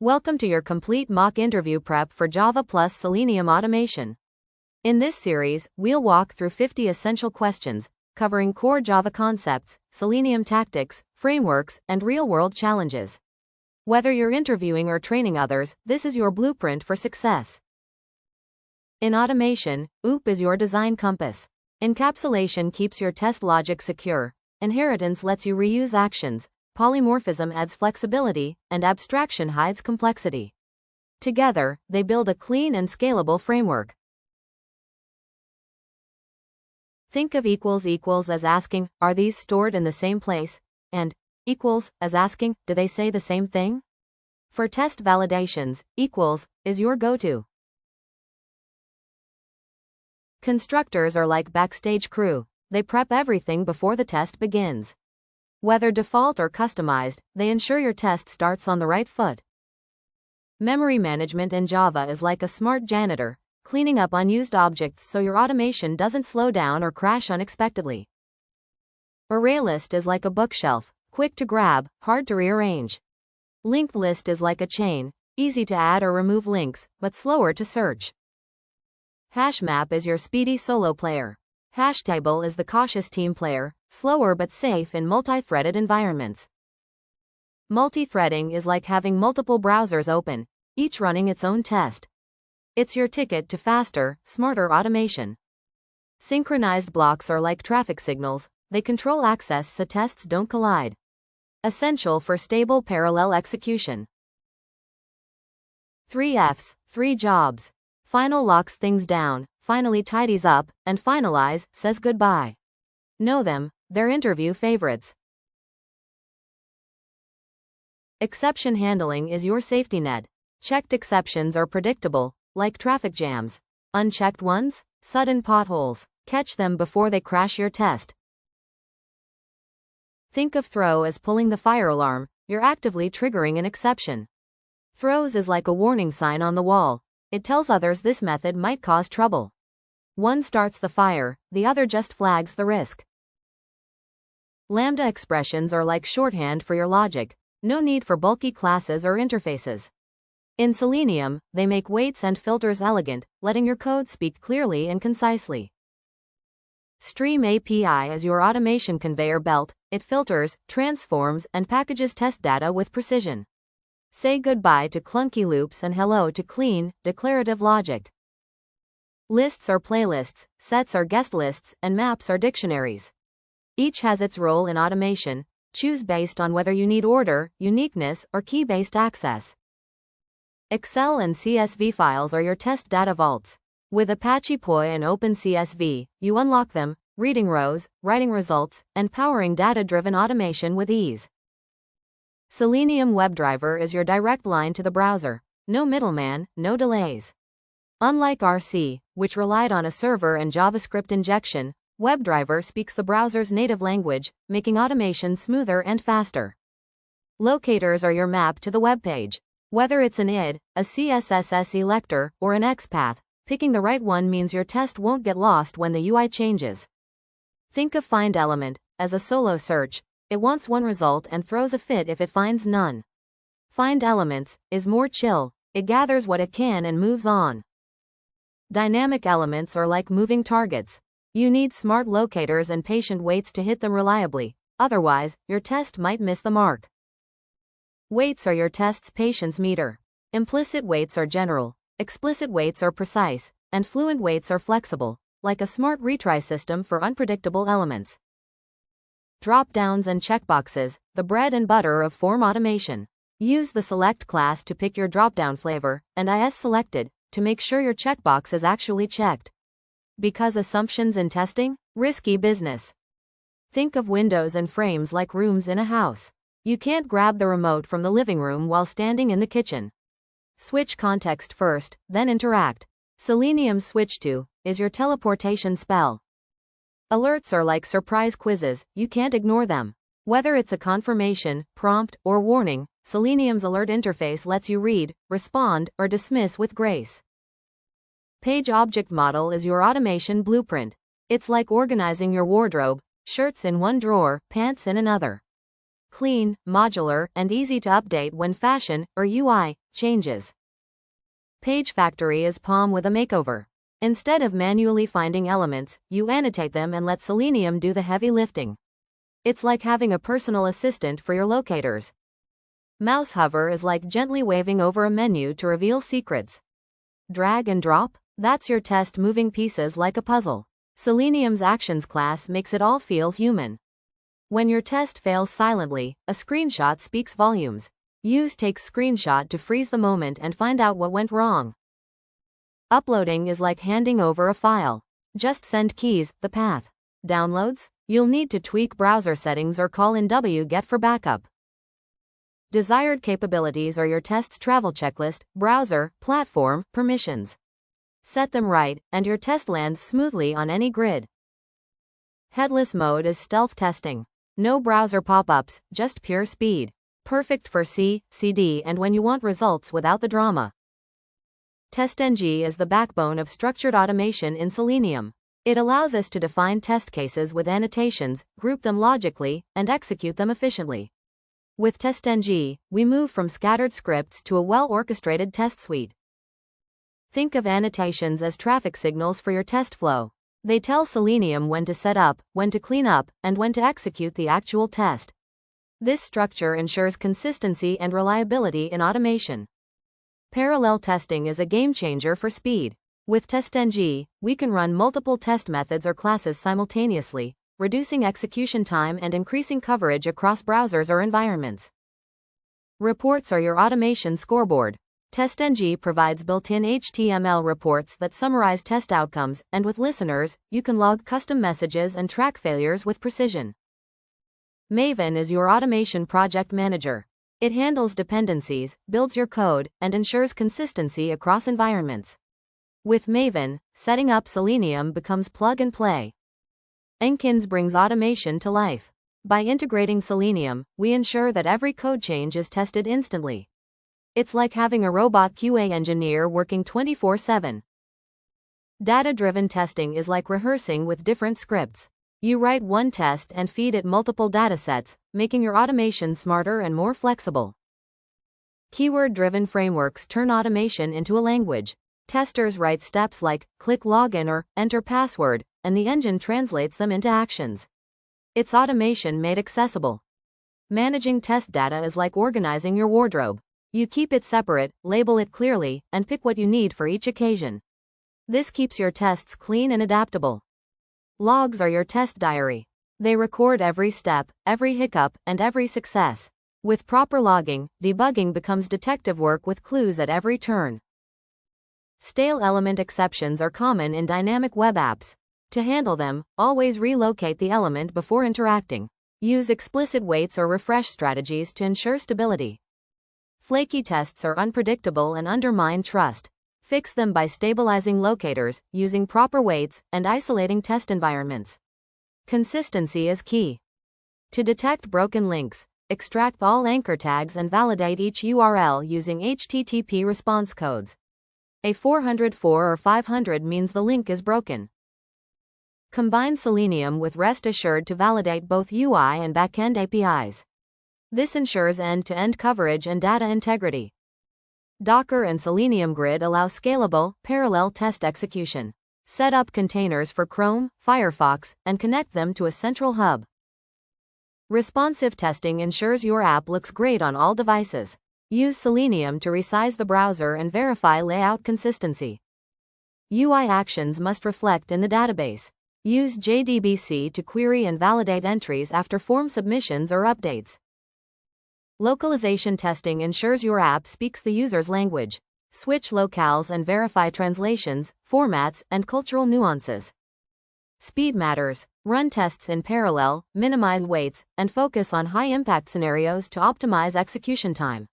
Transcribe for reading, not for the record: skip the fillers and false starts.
Welcome to your complete mock interview prep for Java plus Selenium automation. In this series, we'll walk through 50 essential questions, covering core Java concepts, Selenium tactics, frameworks, and real-world challenges. Whether you're interviewing or training others, this is your blueprint for success. In automation, OOP is your design compass. Encapsulation keeps your test logic secure. Inheritance lets you reuse actions. Polymorphism adds flexibility, and abstraction hides complexity. Together, they build a clean and scalable framework. Think of equals as asking, are these stored in the same place? And equals as asking, do they say the same thing? For test validations, equals is your go-to. Constructors are like backstage crew. They prep everything before the test begins. Whether default or customized, they ensure your test starts on the right foot. Memory management in Java is like a smart janitor, cleaning up unused objects so your automation doesn't slow down or crash unexpectedly. ArrayList is like a bookshelf, quick to grab, hard to rearrange. Linked list is like a chain, easy to add or remove links, but slower to search. HashMap is your speedy solo player. Hashtable is the cautious team player, slower but safe in multi-threaded environments. Multi-threading is like having multiple browsers open, each running its own test. It's your ticket to faster, smarter automation. Synchronized blocks are like traffic signals, they control access so tests don't collide. Essential for stable parallel execution. 3 F's, 3 jobs. Final locks things down, finally tidies up, and finalize says goodbye. Know them, they're interview favorites. Exception handling is your safety net. Checked exceptions are predictable, like traffic jams. Unchecked ones? Sudden potholes. Catch them before they crash your test. Think of throw as pulling the fire alarm, you're actively triggering an exception. Throws is like a warning sign on the wall. It tells others this method might cause trouble. One starts the fire, the other just flags the risk. Lambda expressions are like shorthand for your logic, no need for bulky classes or interfaces. In Selenium, they make weights and filters elegant, letting your code speak clearly and concisely. Stream API is your automation conveyor belt, it filters, transforms, and packages test data with precision. Say goodbye to clunky loops and hello to clean, declarative logic. Lists are playlists, sets are guest lists, and maps are dictionaries. Each has its role in automation. Choose based on whether you need order, uniqueness, or key-based access. Excel and CSV files are your test data vaults. With Apache POI and OpenCSV, you unlock them, reading rows, writing results, and powering data-driven automation with ease. Selenium WebDriver is your direct line to the browser. No middleman, no delays. Unlike RC, which relied on a server and JavaScript injection, WebDriver speaks the browser's native language, making automation smoother and faster. Locators are your map to the web page. Whether it's an id, a CSS selector, or an XPath, picking the right one means your test won't get lost when the UI changes. Think of FindElement as a solo search. It wants one result and throws a fit if it finds none. FindElements is more chill, it gathers what it can and moves on. Dynamic elements are like moving targets. You need smart locators and patient waits to hit them reliably, otherwise, your test might miss the mark. Weights are your test's patience meter. Implicit weights are general, explicit weights are precise, and fluent weights are flexible, like a smart retry system for unpredictable elements. Drop-downs and checkboxes, the bread and butter of form automation. Use the select class to pick your drop-down flavor, and isSelected to make sure your checkbox is actually checked. Because assumptions in testing? Risky business. Think of windows and frames like rooms in a house. You can't grab the remote from the living room while standing in the kitchen. Switch context first, then interact. Selenium's switch to is your teleportation spell. Alerts are like surprise quizzes, you can't ignore them. Whether it's a confirmation, prompt, or warning, Selenium's alert interface lets you read, respond, or dismiss with grace. Page Object Model is your automation blueprint. It's like organizing your wardrobe, shirts in one drawer, pants in another. clean, modular, and easy to update when fashion or UI changes. Page Factory is POM with a makeover. Instead of manually finding elements, you annotate them and let Selenium do the heavy lifting. It's like having a personal assistant for your locators. Mouse hover is like gently waving over a menu to reveal secrets. Drag and drop? That's your test moving pieces like a puzzle. Selenium's Actions class makes it all feel human. When your test fails silently, a screenshot speaks volumes. Use Take Screenshot to freeze the moment and find out what went wrong. Uploading is like handing over a file. Just send keys, the path. Downloads? You'll need to tweak browser settings or call in wget for backup. Desired capabilities are your test's travel checklist, browser, platform, permissions. Set them right, and your test lands smoothly on any grid. Headless mode is stealth testing. No browser pop-ups, just pure speed. Perfect for C, CD, and when you want results without the drama. TestNG is the backbone of structured automation in Selenium. It allows us to define test cases with annotations, group them logically, and execute them efficiently. With TestNG, we move from scattered scripts to a well-orchestrated test suite. Think of annotations as traffic signals for your test flow. They tell Selenium when to set up, when to clean up, and when to execute the actual test. This structure ensures consistency and reliability in automation. Parallel testing is a game changer for speed. With TestNG, we can run multiple test methods or classes simultaneously, reducing execution time and increasing coverage across browsers or environments. Reports are your automation scoreboard. TestNG provides built-in HTML reports that summarize test outcomes, and with listeners, you can log custom messages and track failures with precision. Maven is your automation project manager. It handles dependencies, builds your code, and ensures consistency across environments. With Maven, setting up Selenium becomes plug and play. Jenkins brings automation to life. By integrating Selenium, we ensure that every code change is tested instantly. It's like having a robot QA engineer working 24/7. Data-driven testing is like rehearsing with different scripts. You write one test and feed it multiple datasets, making your automation smarter and more flexible. Keyword-driven frameworks turn automation into a language. Testers write steps like, click login or enter password, and the engine translates them into actions. It's automation made accessible. Managing test data is like organizing your wardrobe. You keep it separate, label it clearly, and pick what you need for each occasion. This keeps your tests clean and adaptable. Logs are your test diary. They record every step, every hiccup, and every success. With proper logging, debugging becomes detective work with clues at every turn. Stale element exceptions are common in dynamic web apps. To handle them, always relocate the element before interacting. Use explicit waits or refresh strategies to ensure stability. Flaky tests are unpredictable and undermine trust. Fix them by stabilizing locators, using proper waits, and isolating test environments. Consistency is key. To detect broken links, extract all anchor tags and validate each URL using HTTP response codes. A 404 or 500 means the link is broken. Combine Selenium with Rest Assured to validate both UI and backend APIs. This ensures end-to-end coverage and data integrity. Docker and Selenium Grid allow scalable, parallel test execution. Set up containers for Chrome, Firefox, and connect them to a central hub. Responsive testing ensures your app looks great on all devices. Use Selenium to resize the browser and verify layout consistency. UI actions must reflect in the database. Use JDBC to query and validate entries after form submissions or updates. Localization testing ensures your app speaks the user's language. Switch locales and verify translations, formats, and cultural nuances. Speed matters. Run tests in parallel, minimize waits, and focus on high-impact scenarios to optimize execution time.